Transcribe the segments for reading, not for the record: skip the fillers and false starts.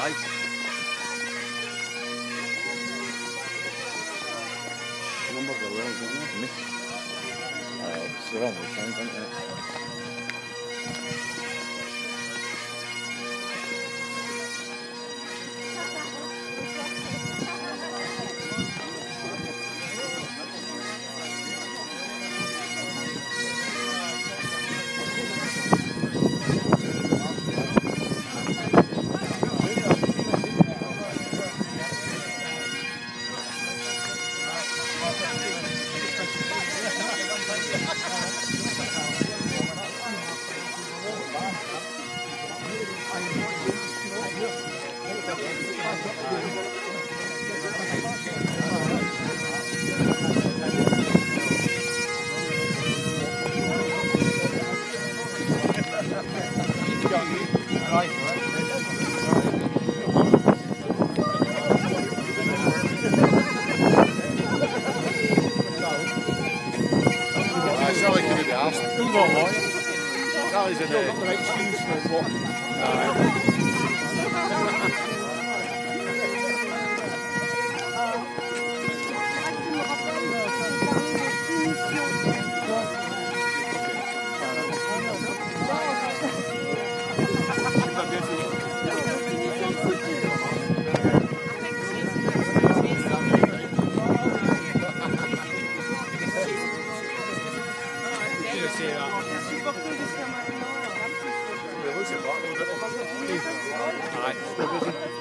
Aye. Numbers are well, isn't it? It's the wrong way, isn't it? Sally's in there. Got the right excuse for what?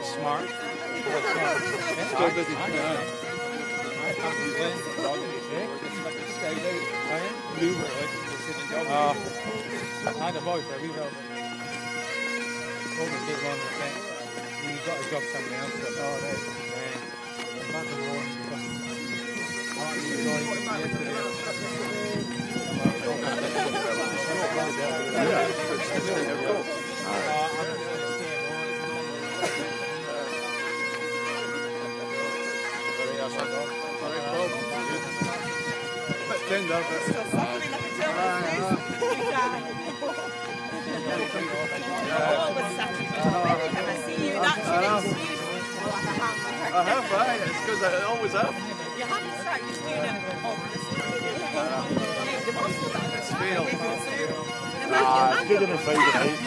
Smart. Still busy. I had a boy for a wee while. Over did one thing. He got a job somewhere else. But back and forth. I like you I have, right? It's because I always have. You have to start just doing it It's failed. It's good enough Friday night.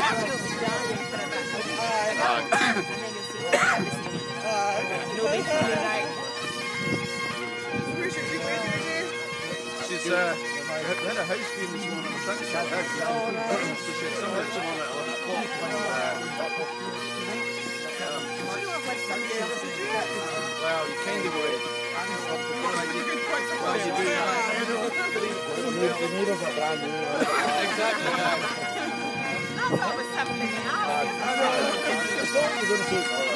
She's we had a house game this morning. I think she had so she had some hits on at 11 o'clock. Well, you kind of would. Well, you do that. The neighbours are brand new. Exactly. I thought it was something As long as you're going to say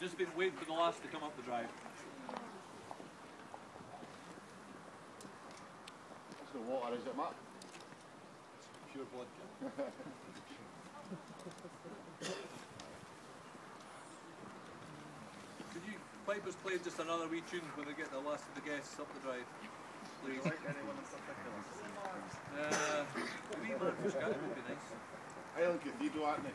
Just been waiting for the last to come up the drive. it's no water, is it, Matt? It's pure vodka. Could you pipe us play just another wee tune when they get the last of the guests up the drive, please? Like anyone in particular? A wee Marcus guy would be nice. Island Cathedral, aren't they?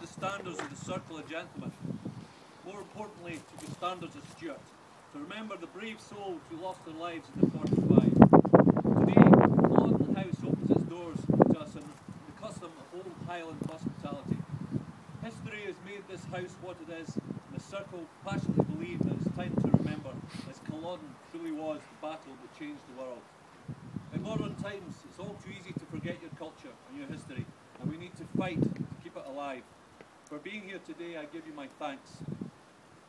the standards of the Circle of Gentlemen. More importantly, to the standards of Stuart. To remember the brave souls who lost their lives in the 45. Today, Culloden House opens its doors to us in the custom of old Highland hospitality. History has made this house what it is, and the Circle passionately believe that it's time to remember, as Culloden truly was the battle that changed the world. In modern times, it's all too easy to forget your culture and your history, and we need to fight to keep it alive. For being here today, I give you my thanks.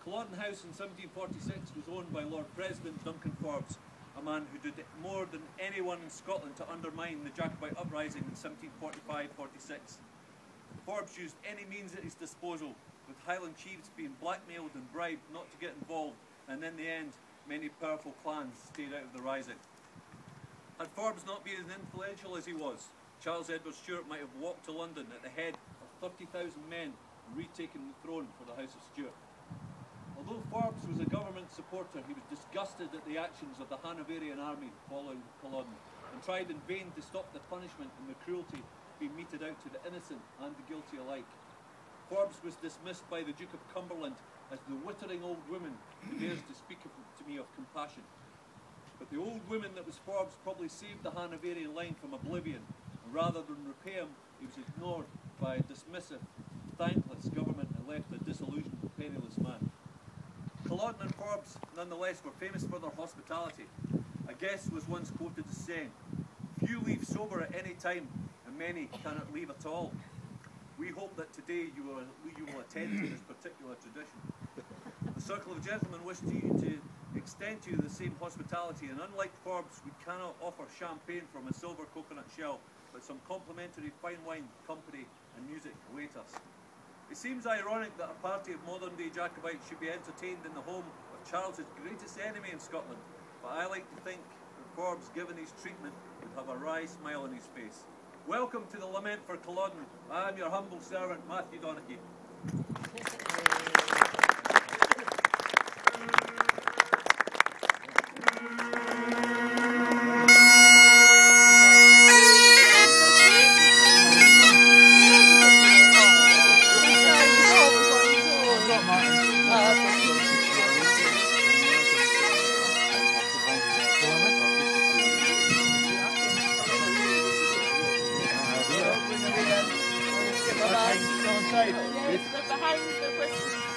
Culloden House in 1746 was owned by Lord President Duncan Forbes, a man who did more than anyone in Scotland to undermine the Jacobite uprising in 1745-46. Forbes used any means at his disposal, with Highland chiefs being blackmailed and bribed not to get involved, and in the end, many powerful clans stayed out of the rising. Had Forbes not been as influential as he was, Charles Edward Stuart might have walked to London at the head of 30,000 men and retaken the throne for the House of Stuart. Although Forbes was a government supporter, he was disgusted at the actions of the Hanoverian army following Culloden, and tried in vain to stop the punishment and the cruelty being meted out to the innocent and the guilty alike. Forbes was dismissed by the Duke of Cumberland as the wittering old woman who dares to speak to me of compassion. But the old woman that was Forbes probably saved the Hanoverian line from oblivion, and rather than repay him, he was ignored by a dismissive, thankless government and left a disillusioned, penniless man. Culloden and Forbes, nonetheless, were famous for their hospitality. A guest was once quoted as saying, "Few leave sober at any time, and many cannot leave at all." We hope that today you will attend to this particular tradition. The Circle of Gentlemen wish to extend to you the same hospitality, and unlike Forbes, we cannot offer champagne from a silver coconut shell, but some complimentary fine wine, company and music await us. It seems ironic that a party of modern-day Jacobites should be entertained in the home of Charles's greatest enemy in Scotland, but I like to think that Forbes, given his treatment, would have a wry smile on his face. Welcome to the Lament for Culloden. I am your humble servant, Matthew Donnachie. Yes, behind the question.